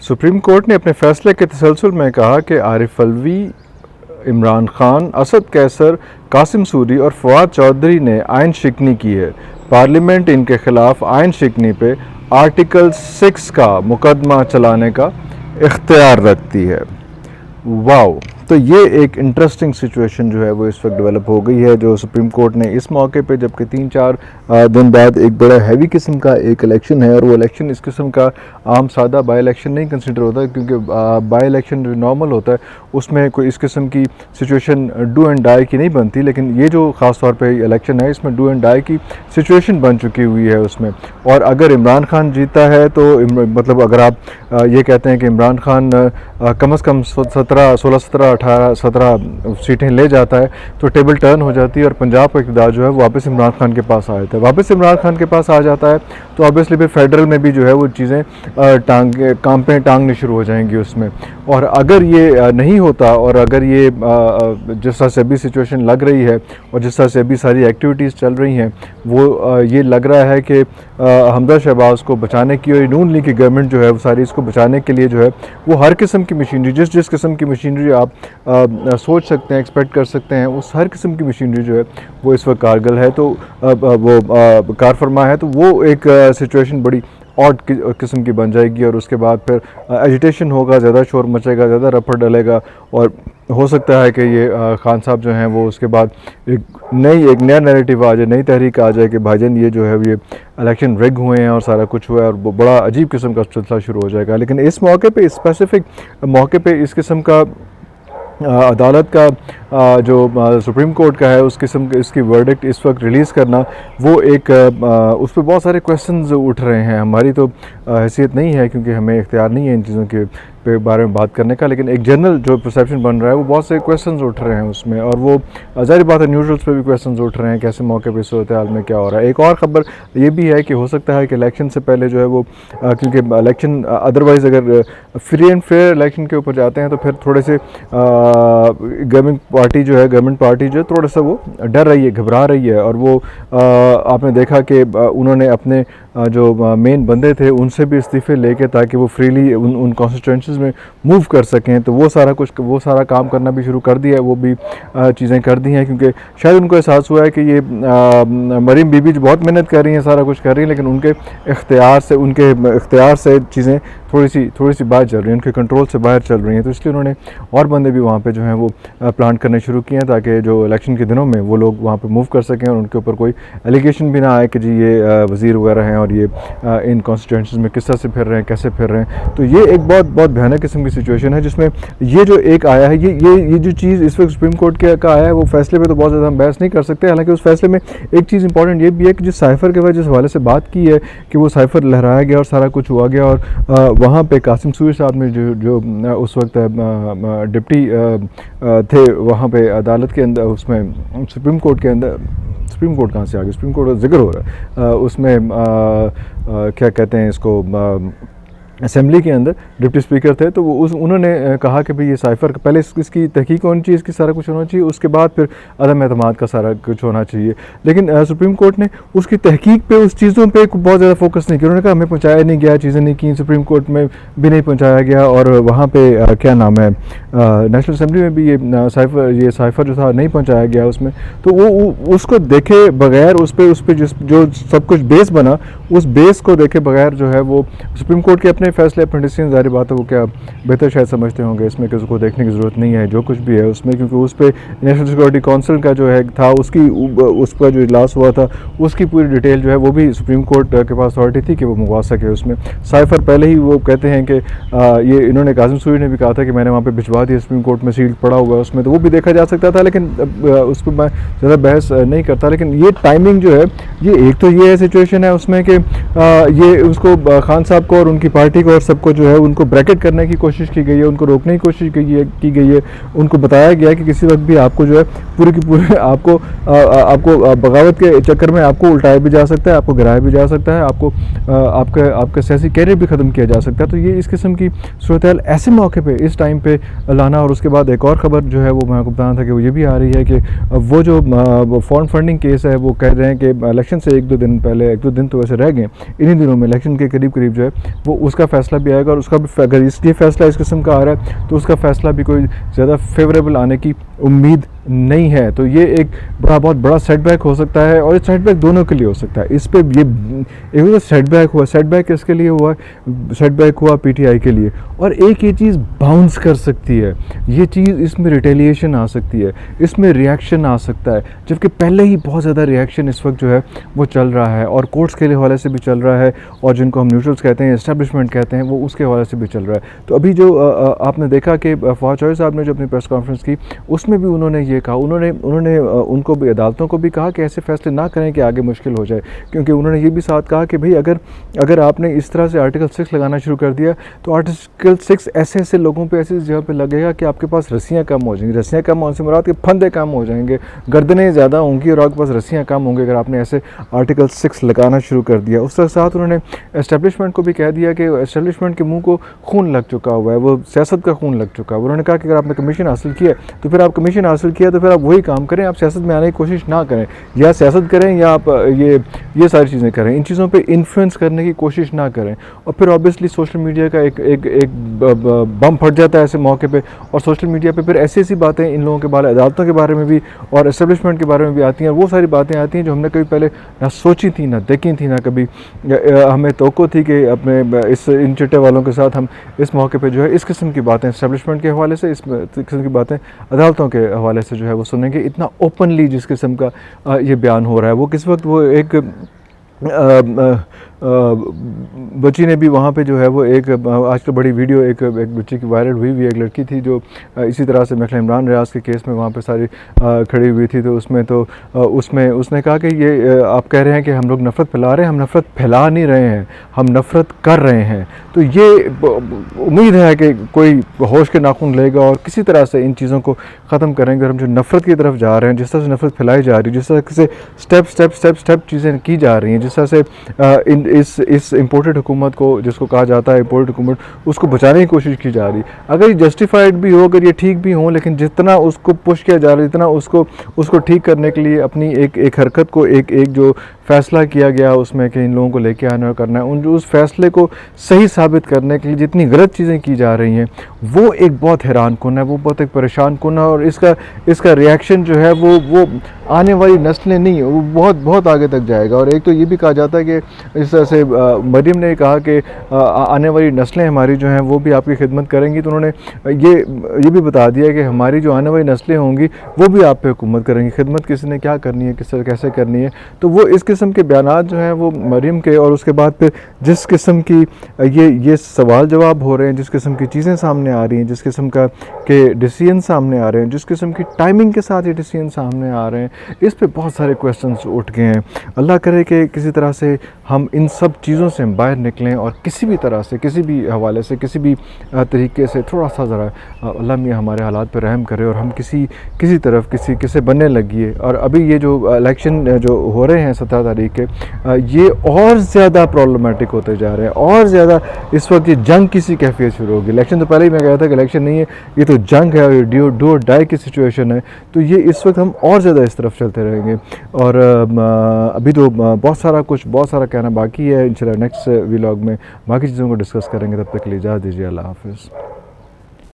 Supreme court ने अपने फैसले के तसलसल में कहा कि आरिफ अलवी, इमरान खान, असद कैसर, कासिम सूरी और फवाद चौधरी ने आइन शिकनी की है। पार्लियामेंट इनके खिलाफ आइन शिकनी पे आर्टिकल 6 का मुकदमा चलाने का इख्तियार रखती है। वाओ, तो ये एक इंटरेस्टिंग सिचुएशन जो है वो इस वक्त डेवलप हो गई है, जो सुप्रीम कोर्ट ने इस मौके पे, जबकि 3-4 दिन बाद एक बड़ा हैवी किस्म का एक इलेक्शन है, और वो इलेक्शन इस किस्म का आम सादा बाई इलेक्शन नहीं कंसिडर होता, क्योंकि बाई इलेक्शन जो नॉर्मल होता है उसमें कोई इस किस्म की सिचुएशन डू एंड डाई की नहीं बनती, लेकिन ये जो ख़ास तौर पे इलेक्शन है इसमें डू एंड डाई की सिचुएशन बन चुकी हुई है उसमें। और अगर इमरान खान जीता है तो मतलब अगर आप ये कहते हैं कि इमरान खान कम से कम 16, 17, 18, 17 सीटें ले जाता है तो टेबल टर्न हो जाती है, और पंजाब का इक़्तिदार जो है वो वापस इमरान खान के पास आ जाता है। वापस इमरान खान के पास आ जाता है तो ऑब्वियसली फिर फेडरल में भी जो है वो चीज़ें टांगने शुरू हो जाएंगी उसमें। और अगर ये नहीं होता, और अगर ये जिस तरह से अभी सिचुएशन लग रही है और जिस तरह से अभी सारी एक्टिविटीज़ चल रही हैं, वो ये लग रहा है कि हमजा शहबाज को बचाने की, और नून लीग की गवर्नमेंट जो है वो सारी इसको बचाने के लिए जो है वो हर किस्म की मशीनरी, जिस किस्म की मशीनरी आप सोच सकते हैं, एक्सपेक्ट कर सकते हैं, उस हर किस्म की मशीनरी जो है वो इस वक्त कारगर है, तो वो कारफरमा है। तो वो एक सिचुएशन बड़ी ऑड किस्म की बन जाएगी, और उसके बाद फिर एजिटेशन होगा, ज़्यादा शोर मचेगा, ज़्यादा रफड़ डलेगा, और हो सकता है कि ये खान साहब जो हैं वो उसके बाद एक नया नैरेटिव आ जाए, नई तहरीक आ जाए कि भाईजान ये जो है ये इलेक्शन रिग हुए हैं और सारा कुछ हुआ है, और बड़ा अजीब किस्म का सिलसिला शुरू हो जाएगा। लेकिन इस मौके पे, इस स्पेसिफिक मौके पे इस किस्म का अदालत का जो सुप्रीम कोर्ट का है उस किस्म के इसकी वर्डिक्ट इस वक्त रिलीज़ करना, वो एक उस पर बहुत सारे क्वेश्चंस उठ रहे हैं। हमारी तो हैसियत नहीं है, क्योंकि हमें इख्तियार नहीं है इन चीज़ों के बारे में बात करने का, लेकिन एक जनरल जो परसेप्शन बन रहा है वो बहुत से क्वेश्चंस उठ रहे हैं उसमें, और वो ज़ाहिर बात है न्यूट्रल्स पे भी क्वेश्चंस उठ रहे हैं, कैसे मौके पे सूरत हाल में क्या हो रहा है। एक और ख़बर ये भी है कि हो सकता है कि इलेक्शन से पहले जो है वो क्योंकि इलेक्शन अदरवाइज़ अगर फ्री एंड फेयर इलेक्शन के ऊपर जाते हैं तो फिर थोड़े से गवर्नमेंट पार्टी जो है थोड़ा सा वो डर रही है, घबरा रही है, और वो आपने देखा कि उन्होंने अपने जो मेन बंदे थे उनसे भी इस्तीफ़े लेके, ताकि वो फ्रीली उन कॉन्स्टिट्यूंसीज में मूव कर सकें। तो वो सारा काम करना भी शुरू कर दिया है, वो भी चीज़ें कर दी हैं, क्योंकि शायद उनको एहसास हुआ है कि ये मरीम बीबी जो बहुत मेहनत कर रही हैं, सारा कुछ कर रही हैं, लेकिन उनके इख्तियार से चीज़ें थोड़ी सी बाहर चल रही हैं, उनके कंट्रोल से बाहर चल रही हैं। तो इसलिए उन्होंने और बंदे भी वहाँ पे जो हैं वो प्लांट करने शुरू किए हैं, ताकि जो इलेक्शन के दिनों में वो लोग वहाँ पे मूव कर सकें, और उनके ऊपर कोई एलिगेशन भी ना आए कि जी ये वज़ीर वगैरह हैं और ये इन कॉन्स्टिट्यूंसीज में किस तरह से फिर रहे हैं, कैसे फिर रहे हैं। तो ये एक बहुत भयानक किस्म की सिचुएशन है, जिसमें ये जो एक आया है, ये जो चीज़ इस वक्त सुप्रीम कोर्ट का आया है, वो फैसले पर तो बहुत ज़्यादा हम बहस नहीं कर सकते। हालांकि उस फैसले में एक चीज़ इंपॉर्टेंट ये भी है कि जिस साइफ़र के बाद जिस हवाले से बात की है कि वो साइफ़र लहराया गया और सारा कुछ हुआ गया, और वहाँ पर कासिम सूरी साहब ने जो उस वक्त डिप्टी थे वहाँ पे अदालत के अंदर, उसमें सुप्रीम कोर्ट के अंदर, सुप्रीम कोर्ट कहाँ से आ गया, सुप्रीम कोर्ट का जिक्र हो रहा है उसमें क्या कहते हैं इसको, असेंबली के अंदर डिप्टी स्पीकर थे। तो उन्होंने कहा कि भाई ये साइफ़र पहले इसकी तहकीक होनी चाहिए, इसकी सारा कुछ होना चाहिए, उसके बाद फिर अदम एतमाद का सारा कुछ होना चाहिए। लेकिन सुप्रीम कोर्ट ने उसकी तहकीक पे, उस चीज़ों पे बहुत ज़्यादा फोकस नहीं किया। उन्होंने कहा हमें पहुँचाया नहीं गया, चीज़ें नहीं की, सुप्रीम कोर्ट में भी नहीं पहुँचाया गया, और वहाँ पर क्या नाम है नेशनल असम्बली में भी ये साइफ़र जो था नहीं पहुँचाया गया उसमें। तो वो उसको देखे बगैर, उस पर जो सब कुछ बेस बना, उस बेस को देखे बगैर जो है वो सुप्रीम कोर्ट के अपने फैसले, अपने डिसीजन, ज़ाहिर बात है वो क्या बेहतर शायद समझते होंगे, इसमें किसी को देखने की ज़रूरत नहीं है जो कुछ भी है उसमें, क्योंकि उस पर नेशनल सिक्योरिटी काउंसिल का जो है था उस पर जो इजलास हुआ था उसकी पूरी डिटेल जो है वो भी सुप्रीम कोर्ट के पास अथॉरिटी थी कि वो मंगवा सके। उसमें साइफ़र पहले ही वो कहते हैं कि ये इन्होंने कासिम सूरी ने भी कहा था कि मैंने वहाँ पर भिजवा दिया, सुप्रीम कोर्ट में सील पड़ा हुआ है उसमें, तो वो भी देखा जा सकता था, लेकिन उस पर मैं ज़्यादा बहस नहीं करता। लेकिन ये टाइमिंग जो है, ये एक तो ये सिचुएशन है उसमें कि ये उसको खान साहब को और उनकी पार्टी को और सबको जो है उनको ब्रैकेट करने की कोशिश की गई है, उनको रोकने की कोशिश की गई है। उनको बताया गया है कि किसी वक्त भी आपको जो है पूरे की पूरे आपको बगावत के चक्कर में आपको उल्टाया भी जा सकता है, आपको गिराया भी जा सकता है, आपको आपका सियासी कैरियर भी ख़त्म किया जा सकता है। तो ये इस किस्म की सूरत हाल ऐसे मौके पे, इस टाइम पे लाना। और उसके बाद एक और ख़बर जो है वो मैं आपको बताना था कि वो ये भी आ रही है कि वो जो फॉरेन फंडिंग केस है, वो कह रहे हैं कि इलेक्शन से एक दो दिन पहले, एक दो दिन तो वैसे रह गए, इन्हीं दिनों में इलेक्शन के करीब जो है वो उसका उसका फ़ैसला भी आएगा, और उसका भी अगर ये फ़ैसला इस किस्म का आ रहा है तो उसका फ़ैसला भी कोई ज़्यादा फेवरेबल आने की उम्मीद नहीं है। तो ये एक बहुत बड़ा सेटबैक हो सकता है, और ये सेटबैक दोनों के लिए हो सकता है। इस पे ये एक तो सेटबैक हुआ, सेटबैक किसके लिए हुआ? सेटबैक हुआ पीटीआई के लिए। और एक ये चीज़ बाउंस कर सकती है, ये चीज़ इसमें रिटेलिएशन आ सकती है, इसमें रिएक्शन आ सकता है, जबकि पहले ही बहुत ज़्यादा रिएक्शन इस वक्त जो है वो चल रहा है, और कोर्ट्स के हवाले से भी चल रहा है, और जिनको हम न्यूट्रल्स कहते हैं, एस्टेब्लिशमेंट कहते हैं, वो उसके हवाले से भी चल रहा है। तो अभी जो आपने देखा कि फवाद चौधरी साहब ने जो अपनी प्रेस कॉन्फ्रेंस की, उसमें भी उन्होंने ये कहा, उन्होंने उनको भी, अदालतों को भी कहा कि ऐसे फैसले ना करें कि आगे मुश्किल हो जाए, क्योंकि उन्होंने ये भी साथ कहा कि भाई अगर आपने इस तरह से आर्टिकल 6 लगाना शुरू कर दिया तो आर्टिकल 6 ऐसे लोगों पे ऐसी जगह पे लगेगा कि आपके पास रस्सियाँ कम हो जाएंगी। रस्सियाँ कम होने से मुराद के फंदे कम हो जाएंगे, गर्दनें ज़्यादा होंगी और आपके पास रस्सियाँ कम होंगी अगर आपने ऐसे आर्टिकल 6 लगाना शुरू कर दिया। उसके साथ उन्होंने एस्टेब्लिशमेंट को भी कह दिया कि एस्टेब्लिशमेंट के मुँह को खून लग चुका हुआ है, वो सियासत का खून लग चुका है। उन्होंने कहा कि अगर आपने कमीशन हासिल किया तो फिर आप कमीशन हासिल किया तो फिर आप वही काम करें, आप सियासत में आने की कोशिश ना करें, या सियासत करें या आप ये सारी चीज़ें करें, इन चीज़ों पे इन्फ्लुएंस करने की कोशिश ना करें। और फिर ऑब्वियसली सोशल मीडिया का एक बम फट जाता है ऐसे मौके पे, और सोशल मीडिया पे फिर ऐसी बातें इन लोगों के बारे, अदालतों के बारे में भी और एस्टेब्लिशमेंट के बारे में भी आती हैं। वो सारी बातें आती हैं जो हमने कभी पहले ना सोची थी, ना देखी थी, ना कभी हमें तवक्को थी कि अपने इन चिट्टे वालों के साथ हम इस मौके पर जो है इस किस्म की बातें एस्टेब्लिशमेंट के हवाले से, इस किस्म की बातें अदालतों के हवाले से जो है वो सुनेंगे। इतना ओपनली जिस किस्म का ये बयान हो रहा है, वो किस वक्त वो एक बच्ची ने भी वहाँ पे जो है वो एक आजकल बड़ी वीडियो एक बच्ची की वायरल हुई एक लड़की थी जो इसी तरह से मेरे इमरान रियाज के केस में वहाँ पे सारी खड़ी हुई थी। तो उसमें उसने कहा कि ये आप कह रहे हैं कि हम लोग नफ़रत फैला रहे हैं, हम नफ़रत फैला नहीं रहे हैं, हम नफ़रत कर रहे हैं। तो ये उम्मीद है कि कोई होश के नाखून लेगा और किसी तरह से इन चीज़ों को ख़त्म करेंगे। और हम जो नफ़रत की तरफ जा रहे हैं, जिस तरह से नफ़रत फैलाई जा रही है, जिस तरह से स्टेप चीज़ें की जा रही हैं, जिस तरह से इस इम्पोर्टेड हुकूमत को, जिसको कहा जाता है इम्पोर्टेड हुकूमत, उसको बचाने की कोशिश की जा रही। अगर ये जस्टिफाइड भी हो, अगर ये ठीक भी हो, लेकिन जितना उसको पुश किया जा रहा है, जितना उसको ठीक करने के लिए अपनी एक हरकत को, एक जो फ़ैसला किया गया उसमें कि इन लोगों को लेके आना और करना है, उस फैसले को सही साबित करने के लिए जितनी गलत चीज़ें की जा रही हैं, वो एक बहुत हैरान कुन है, वो बहुत एक परेशान कुन है। और इसका रिएक्शन जो है वो आने वाली नस्लें नहीं, वो बहुत आगे तक जाएगा। और एक तो ये भी कहा जाता है कि इस तरह से मरीम ने कहा कि आने वाली नस्लें हमारी जो हैं वो भी आपकी खिदमत करेंगी। तो उन्होंने ये भी बता दिया कि हमारी जो आने वाली नस्लें होंगी वो भी आप पे हुकूमत करेंगी। खिदमत किसी ने क्या करनी है, किस तरह कैसे करनी है, तो वो इस किस्म के बयानात जो हैं वो मरीम के, और उसके बाद फिर जिस किस्म की ये सवाल जवाब हो रहे हैं, जिस किस्म की चीज़ें सामने आ रही हैं, जिस किस्म का के डिसीजन सामने आ रहे हैं, जिस किस्म की टाइमिंग के साथ ये डिसीजन सामने आ रहे हैं, इस पे बहुत सारे क्वेश्चंस उठ गए हैं। अल्लाह करे कि किसी तरह से हम इन सब चीज़ों से बाहर निकलें और किसी भी तरह से, किसी भी हवाले से, किसी भी तरीके से थोड़ा सा ज़रा अल्लाह मियाँ हमारे हालात पर रहम करे और हम किसी तरफ किसे बनने लगिए। और अभी ये जो इलेक्शन जो हो रहे हैं 17 तारीख के, ये और ज़्यादा प्रॉब्लमेटिक होते जा रहे हैं, और ज़्यादा इस वक्त ये जंग किसी कैफियत शुरू होगी। इलेक्शन तो पहले ही मैं कहा था कि इलेक्शन नहीं है, ये तो जंग है, और डू और डाई की सिचुएशन है। तो ये इस वक्त हम और ज़्यादा इस तरफ चलते रहेंगे। और अभी तो बहुत सारा कहना बाकी है। इंशाल्लाह नेक्स्ट व्लॉग में बाकी चीज़ों को डिस्कस करेंगे। तब तक के लिए इजाज़त दीजिए। अल्लाह हाफ़िज़।